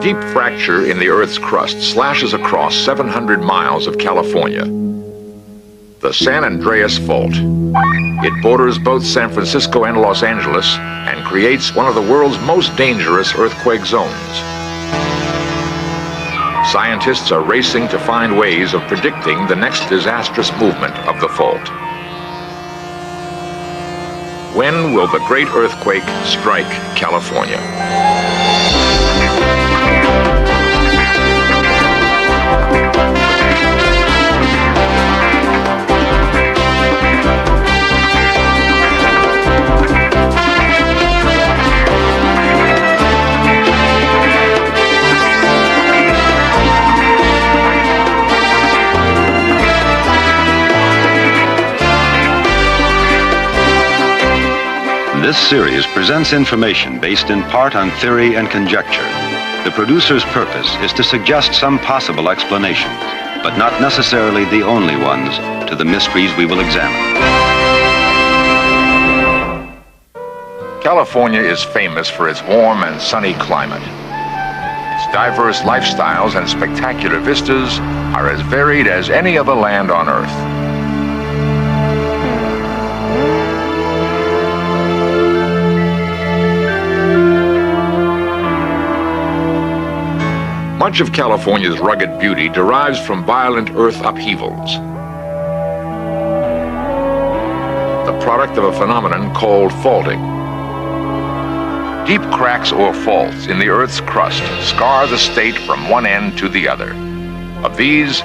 deep fracture in the Earth's crust slashes across 700 miles of California. The San Andreas Fault. It borders both San Francisco and Los Angeles and creates one of the world's most dangerous earthquake zones. Scientists are racing to find ways of predicting the next disastrous movement of the fault. When will the great earthquake strike California? This series presents information based in part on theory and conjecture. The producer's purpose is to suggest some possible explanations, but not necessarily the only ones, to the mysteries we will examine. California is famous for its warm and sunny climate. Its diverse lifestyles and spectacular vistas are as varied as any other land on Earth. Much of California's rugged beauty derives from violent earth upheavals, the product of a phenomenon called faulting. Deep cracks or faults in the Earth's crust scar the state from one end to the other. Of these,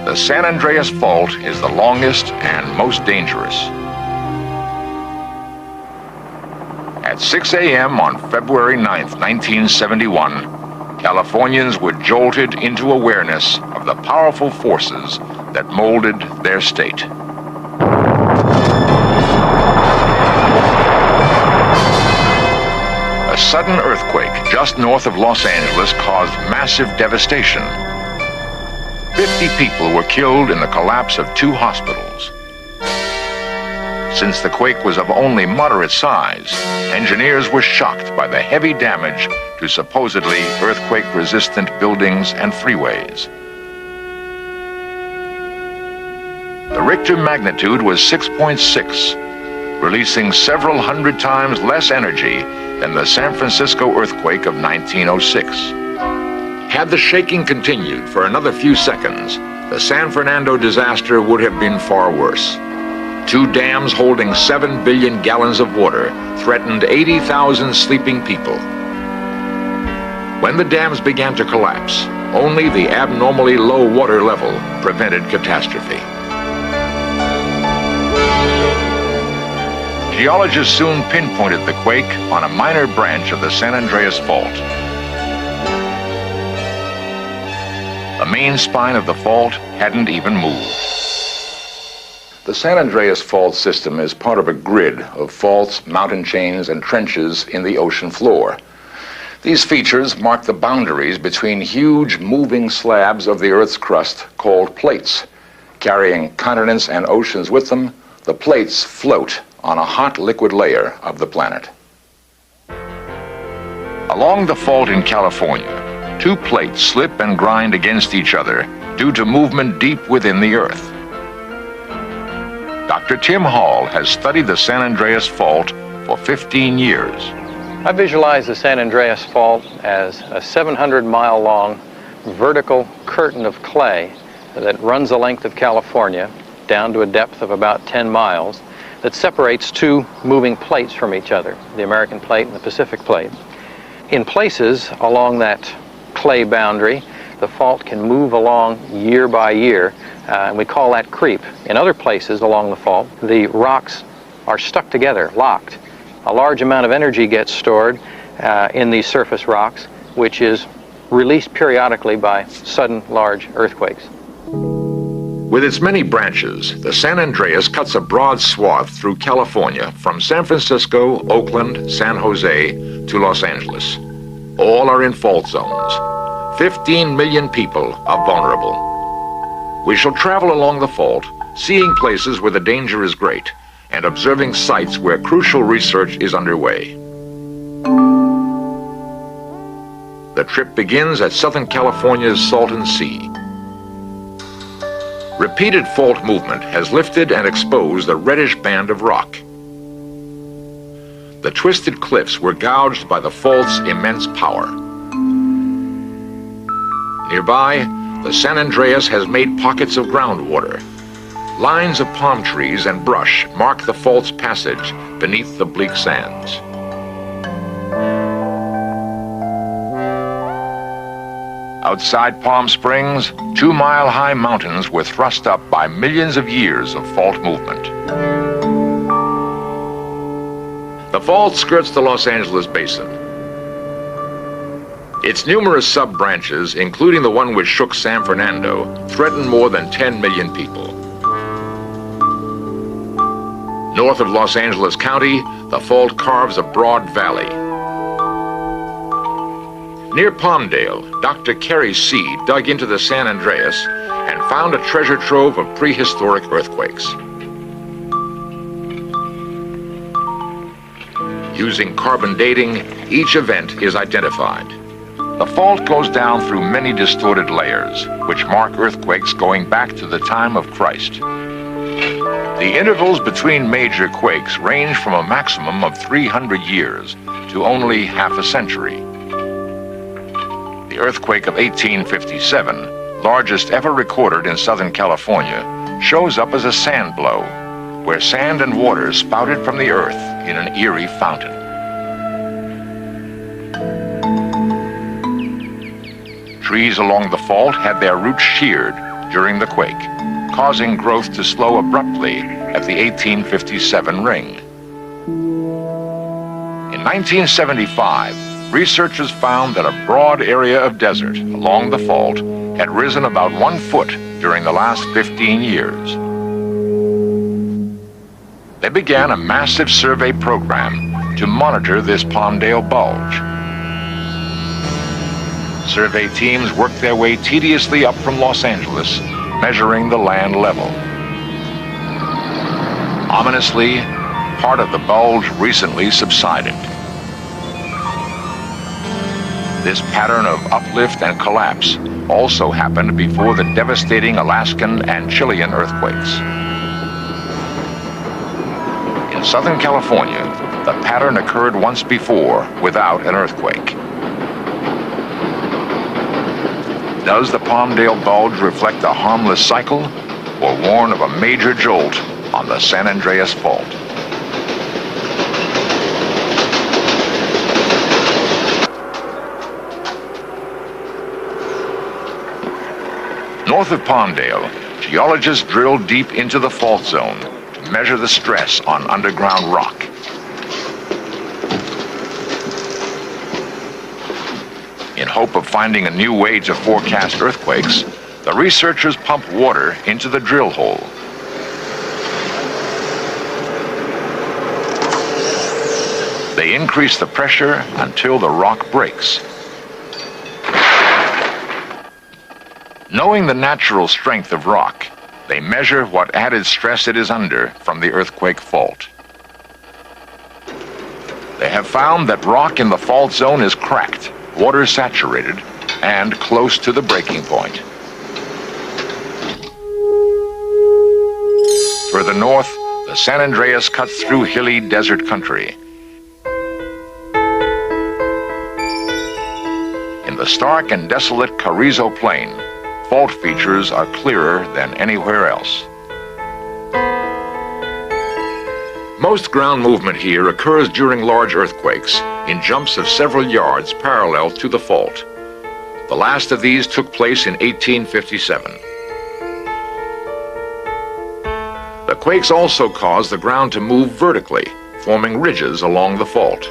the San Andreas Fault is the longest and most dangerous. At 6 a.m. on February 9th, 1971, Californians were jolted into awareness of the powerful forces that molded their state. A sudden earthquake just north of Los Angeles caused massive devastation. 50 people were killed in the collapse of 2 hospitals. Since the quake was of only moderate size, engineers were shocked by the heavy damage to supposedly earthquake-resistant buildings and freeways. The Richter magnitude was 6.6, releasing several hundred times less energy than the San Francisco earthquake of 1906. Had the shaking continued for another few seconds, the San Fernando disaster would have been far worse. 2 dams holding 7 billion gallons of water threatened 80,000 sleeping people. When the dams began to collapse, only the abnormally low water level prevented catastrophe. Geologists soon pinpointed the quake on a minor branch of the San Andreas Fault. The main spine of the fault hadn't even moved. The San Andreas Fault system is part of a grid of faults, mountain chains, and trenches in the ocean floor. These features mark the boundaries between huge moving slabs of the Earth's crust called plates. Carrying continents and oceans with them, the plates float on a hot liquid layer of the planet. Along the fault in California, 2 plates slip and grind against each other due to movement deep within the Earth. Dr. Tim Hall has studied the San Andreas Fault for 15 years. I visualize the San Andreas Fault as a 700-mile-long vertical curtain of clay that runs the length of California down to a depth of about 10 miles that separates 2 moving plates from each other, the American plate and the Pacific plate. In places along that clay boundary, the fault can move along year by year, and we call that creep. In other places along the fault, the rocks are stuck together, locked. A large amount of energy gets stored in these surface rocks, which is released periodically by sudden large earthquakes. With its many branches, the San Andreas cuts a broad swath through California from San Francisco, Oakland, San Jose to Los Angeles. All are in fault zones. 15 million people are vulnerable. We shall travel along the fault, seeing places where the danger is great, and observing sites where crucial research is underway. The trip begins at Southern California's Salton Sea. Repeated fault movement has lifted and exposed a reddish band of rock. The twisted cliffs were gouged by the fault's immense power. Nearby, the San Andreas has made pockets of groundwater. Lines of palm trees and brush mark the fault's passage beneath the bleak sands. Outside Palm Springs, 2-mile-high mountains were thrust up by millions of years of fault movement. The fault skirts the Los Angeles basin. Its numerous sub-branches, including the one which shook San Fernando, threaten more than 10 million people. North of Los Angeles County, the fault carves a broad valley. Near Palmdale, Dr. Kerry Seed dug into the San Andreas and found a treasure trove of prehistoric earthquakes. Using carbon dating, each event is identified. The fault goes down through many distorted layers, which mark earthquakes going back to the time of Christ. The intervals between major quakes range from a maximum of 300 years to only half a century. The earthquake of 1857, largest ever recorded in Southern California, shows up as a sand blow, where sand and water spouted from the earth in an eerie fountain. Trees along the fault had their roots sheared during the quake, causing growth to slow abruptly at the 1857 ring. In 1975, researchers found that a broad area of desert along the fault had risen about 1 foot during the last 15 years. They began a massive survey program to monitor this Palmdale bulge. Survey teams worked their way tediously up from Los Angeles, measuring the land level. Ominously, part of the bulge recently subsided. This pattern of uplift and collapse also happened before the devastating Alaskan and Chilean earthquakes. In Southern California, the pattern occurred once before without an earthquake. Does the Palmdale bulge reflect a harmless cycle or warn of a major jolt on the San Andreas fault? North of Palmdale, geologists drilled deep into the fault zone to measure the stress on underground rock. In hope of finding a new way to forecast earthquakes, the researchers pump water into the drill hole. They increase the pressure until the rock breaks. Knowing the natural strength of rock, they measure what added stress it is under from the earthquake fault. They have found that rock in the fault zone is cracked, water saturated, and close to the breaking point. Further north, the San Andreas cuts through hilly desert country. In the stark and desolate Carrizo Plain, fault features are clearer than anywhere else. Most ground movement here occurs during large earthquakes in jumps of several yards parallel to the fault. The last of these took place in 1857. The quakes also cause the ground to move vertically, forming ridges along the fault.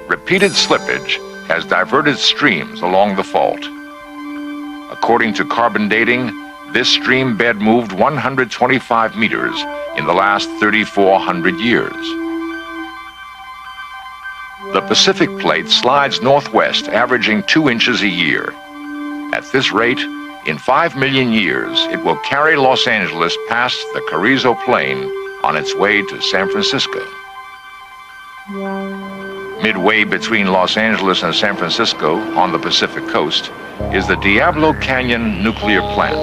Repeated slippage has diverted streams along the fault. According to carbon dating, this stream bed moved 125 meters in the last 3,400 years. The Pacific Plate slides northwest, averaging 2 inches a year. At this rate, in 5 million years, it will carry Los Angeles past the Carrizo Plain on its way to San Francisco. Midway between Los Angeles and San Francisco on the Pacific coast is the Diablo Canyon nuclear plant.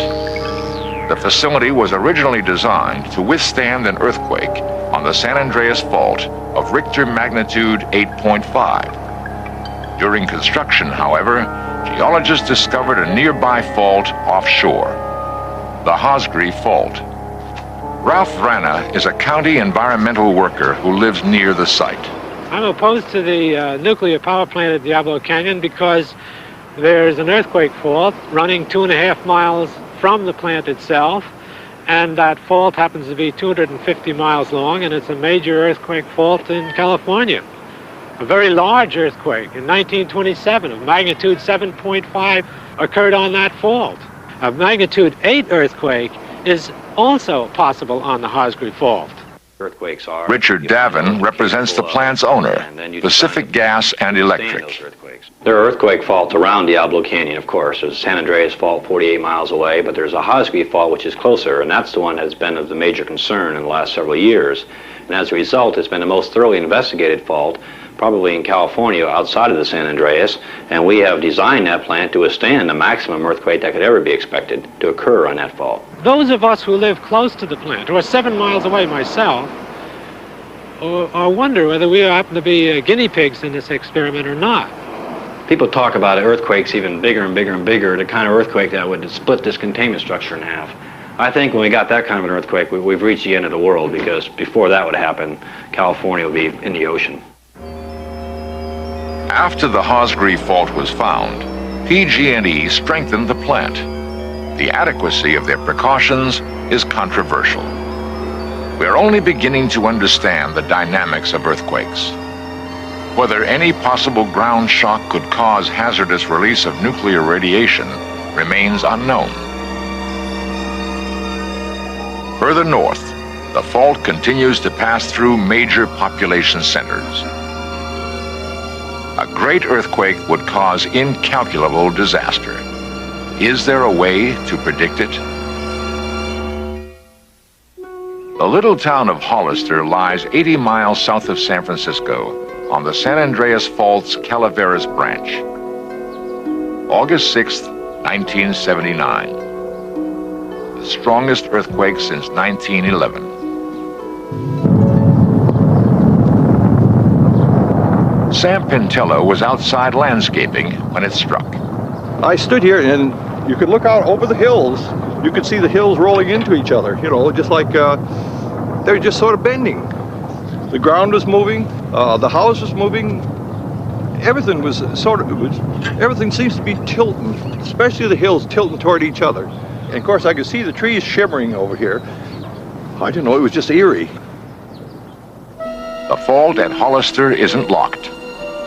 The facility was originally designed to withstand an earthquake on the San Andreas Fault of Richter magnitude 8.5. During construction, however, geologists discovered a nearby fault offshore, the Hosgri Fault. Ralph Vrana is a county environmental worker who lives near the site. I'm opposed to the nuclear power plant at Diablo Canyon because there's an earthquake fault running 2.5 miles from the plant itself, and that fault happens to be 250 miles long, and it's a major earthquake fault in California. A very large earthquake in 1927 of magnitude 7.5 occurred on that fault. A magnitude 8 earthquake is also possible on the Hosgri Fault. Earthquakes are. Richard Davin represents the plant's owner, Pacific Gas and Electric. There are earthquake faults around Diablo Canyon, of course. There's a San Andreas Fault 48 miles away, but there's a Hosgri Fault which is closer, and that's the one that's been of the major concern in the last several years. And as a result, it's been the most thoroughly investigated fault, probably in California outside of the San Andreas, and we have designed that plant to withstand the maximum earthquake that could ever be expected to occur on that fault. Those of us who live close to the plant, or 7 miles away myself, I wonder whether we happen to be guinea pigs in this experiment or not. People talk about earthquakes even bigger and bigger and bigger, the kind of earthquake that would split this containment structure in half. I think when we got that kind of an earthquake, we've reached the end of the world, because before that would happen, California would be in the ocean. After the Hosgri Fault was found, PG&E strengthened the plant. The adequacy of their precautions is controversial. We're only beginning to understand the dynamics of earthquakes. Whether any possible ground shock could cause hazardous release of nuclear radiation remains unknown. Further north, the fault continues to pass through major population centers. A great earthquake would cause incalculable disaster. Is there a way to predict it? The little town of Hollister lies 80 miles south of San Francisco on the San Andreas Fault's Calaveras branch. August 6, 1979. The strongest earthquake since 1911. Sam Pintello was outside landscaping when it struck. I stood here and you could look out over the hills. You could see the hills rolling into each other, you know, just like they're just sort of bending. The ground was moving, the house was moving. Everything was everything seems to be tilting, especially the hills tilting toward each other. And of course I could see the trees shimmering over here. I didn't know, it was just eerie. The fault at Hollister isn't locked.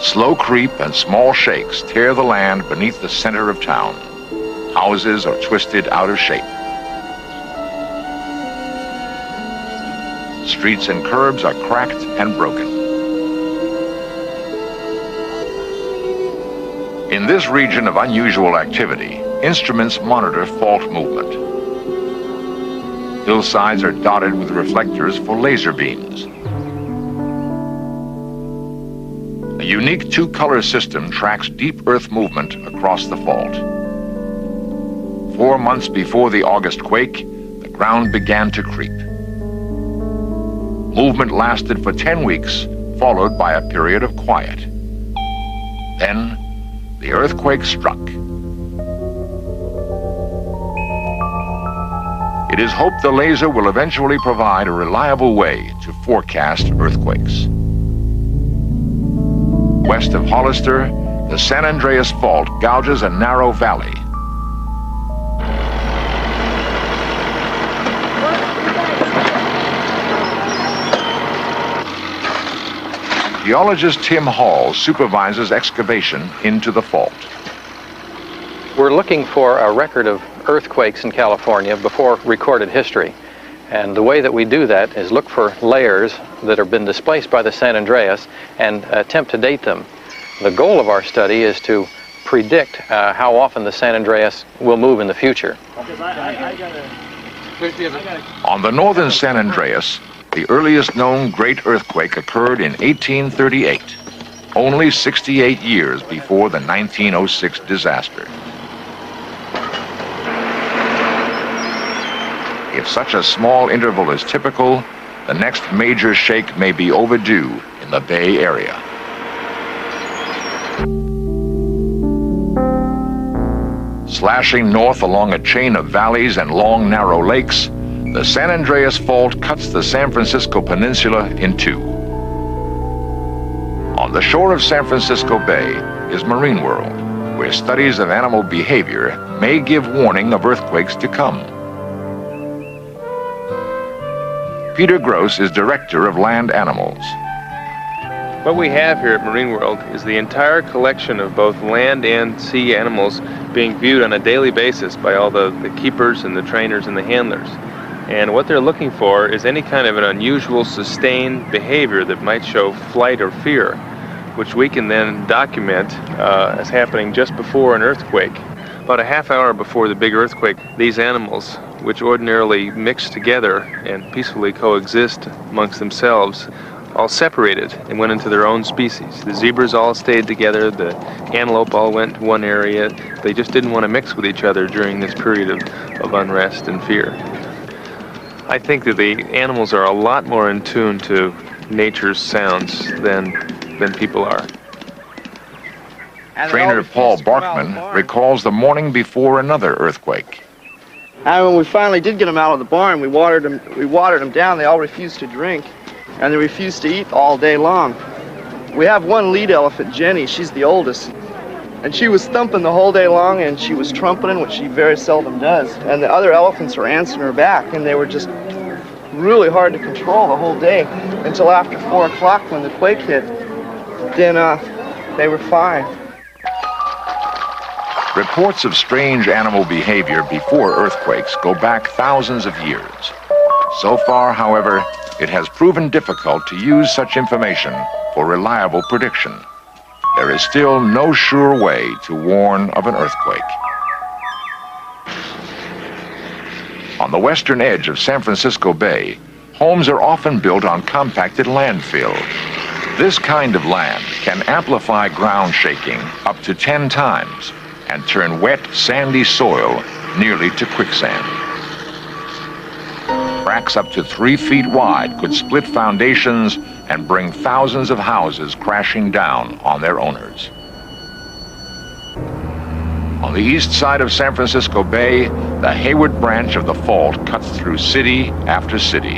Slow creep and small shakes tear the land beneath the center of town. Houses are twisted out of shape. Streets and curbs are cracked and broken. In this region of unusual activity, instruments monitor fault movement. Hillsides are dotted with reflectors for laser beams. A unique two-color system tracks deep earth movement across the fault. 4 months before the August quake, the ground began to creep. Movement lasted for 10 weeks, followed by a period of quiet. Then, the earthquake struck. It is hoped the laser will eventually provide a reliable way to forecast earthquakes. West of Hollister, the San Andreas Fault gouges a narrow valley. Geologist Tim Hall supervises excavation into the fault. We're looking for a record of earthquakes in California before recorded history. And the way that we do that is look for layers that have been displaced by the San Andreas and attempt to date them. The goal of our study is to predict how often the San Andreas will move in the future. On the northern San Andreas, the earliest known great earthquake occurred in 1838. only 68 years before the 1906 disaster. If such a small interval is typical, the next major shake may be overdue in the Bay Area. Slashing north along a chain of valleys and long, narrow lakes, the San Andreas Fault cuts the San Francisco Peninsula in two. On the shore of San Francisco Bay is Marine World, where studies of animal behavior may give warning of earthquakes to come. Peter Gross is director of land animals. What we have here at Marine World is the entire collection of both land and sea animals being viewed on a daily basis by all the keepers and the trainers and the handlers. And what they're looking for is any kind of an unusual sustained behavior that might show flight or fear, which we can then document as happening just before an earthquake. About a half hour before the big earthquake, these animals, which ordinarily mix together and peacefully coexist amongst themselves, all separated and went into their own species. The zebras all stayed together, the antelope all went to one area. They just didn't want to mix with each other during this period of unrest and fear. I think that the animals are a lot more in tune to nature's sounds than people are. Trainer Paul Barkman recalls the morning before another earthquake. And when we finally did get them out of the barn, we watered them down. They all refused to drink, and they refused to eat all day long. We have one lead elephant, Jenny. She's the oldest, and she was thumping the whole day long, and she was trumpeting, which she very seldom does. And the other elephants were answering her back, and they were just really hard to control the whole day until after 4 o'clock when the quake hit. Then they were fine. Reports of strange animal behavior before earthquakes go back thousands of years. So far, however, it has proven difficult to use such information for reliable prediction. There is still no sure way to warn of an earthquake. On the western edge of San Francisco Bay, homes are often built on compacted landfill. This kind of land can amplify ground shaking up to 10 times and turn wet, sandy soil nearly to quicksand. Cracks up to 3 feet wide could split foundations and bring thousands of houses crashing down on their owners. On the east side of San Francisco Bay, the Hayward branch of the fault cuts through city after city.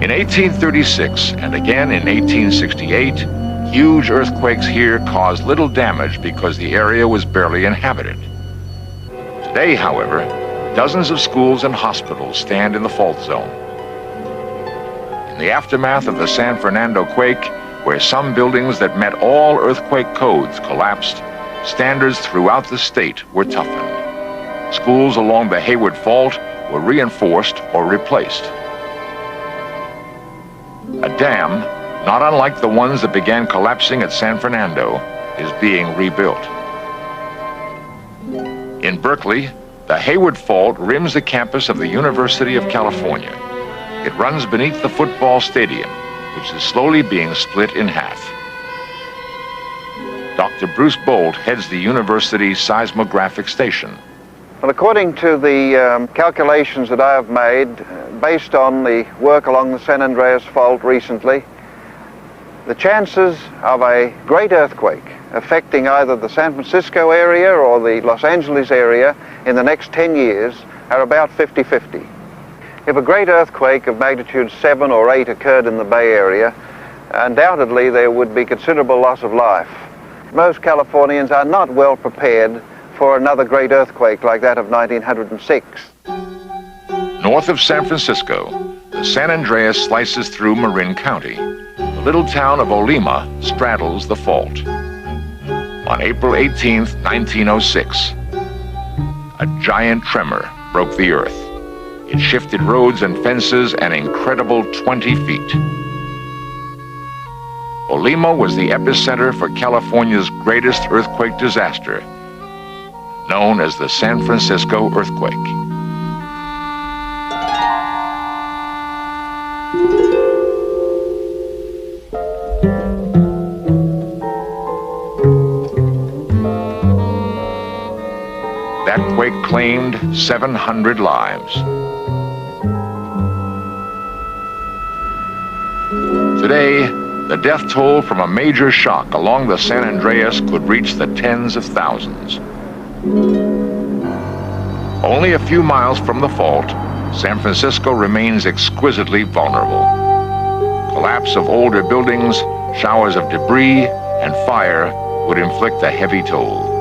In 1836 and again in 1868, huge earthquakes here caused little damage because the area was barely inhabited. Today, however, dozens of schools and hospitals stand in the fault zone. In the aftermath of the San Fernando quake, where some buildings that met all earthquake codes collapsed, standards throughout the state were toughened. Schools along the Hayward Fault were reinforced or replaced. A dam, not unlike the ones that began collapsing at San Fernando, is being rebuilt. In Berkeley, the Hayward Fault rims the campus of the University of California. It runs beneath the football stadium, which is slowly being split in half. Dr. Bruce Bolt heads the university's seismographic station. Well, according to the calculations that I have made, based on the work along the San Andreas Fault recently, the chances of a great earthquake affecting either the San Francisco area or the Los Angeles area in the next 10 years are about 50-50. If a great earthquake of magnitude 7 or 8 occurred in the Bay Area, undoubtedly there would be considerable loss of life. Most Californians are not well prepared for another great earthquake like that of 1906. North of San Francisco, the San Andreas slices through Marin County. The little town of Olema straddles the fault. On April 18, 1906, a giant tremor broke the earth. It shifted roads and fences an incredible 20 feet. Olema was the epicenter for California's greatest earthquake disaster, known as the San Francisco earthquake. claimed 700 lives. Today, the death toll from a major shock along the San Andreas could reach the tens of thousands. Only a few miles from the fault, San Francisco remains exquisitely vulnerable. Collapse of older buildings, showers of debris, and fire would inflict a heavy toll.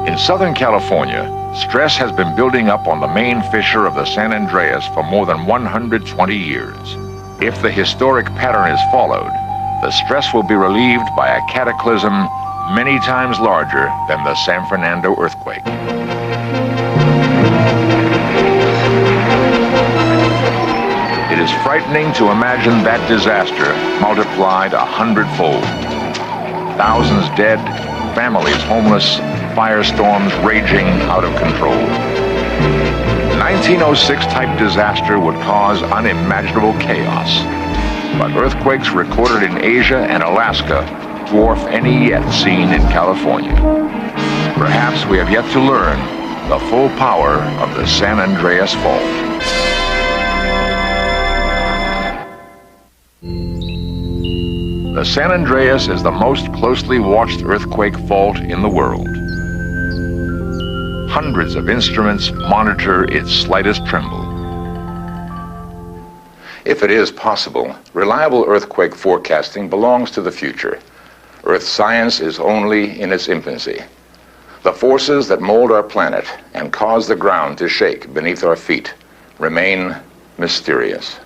In Southern California, stress has been building up on the main fissure of the San Andreas for more than 120 years. If the historic pattern is followed, the stress will be relieved by a cataclysm many times larger than the San Fernando earthquake. It is frightening to imagine that disaster multiplied 100-fold. Thousands dead, families homeless, firestorms raging out of control. 1906 type disaster would cause unimaginable chaos, but earthquakes recorded in Asia and Alaska dwarf any yet seen in California. Perhaps we have yet to learn the full power of the San Andreas Fault. The San Andreas is the most closely watched earthquake fault in the world. Hundreds of instruments monitor its slightest tremble. If it is possible, reliable earthquake forecasting belongs to the future. Earth science is only in its infancy. The forces that mold our planet and cause the ground to shake beneath our feet remain mysterious.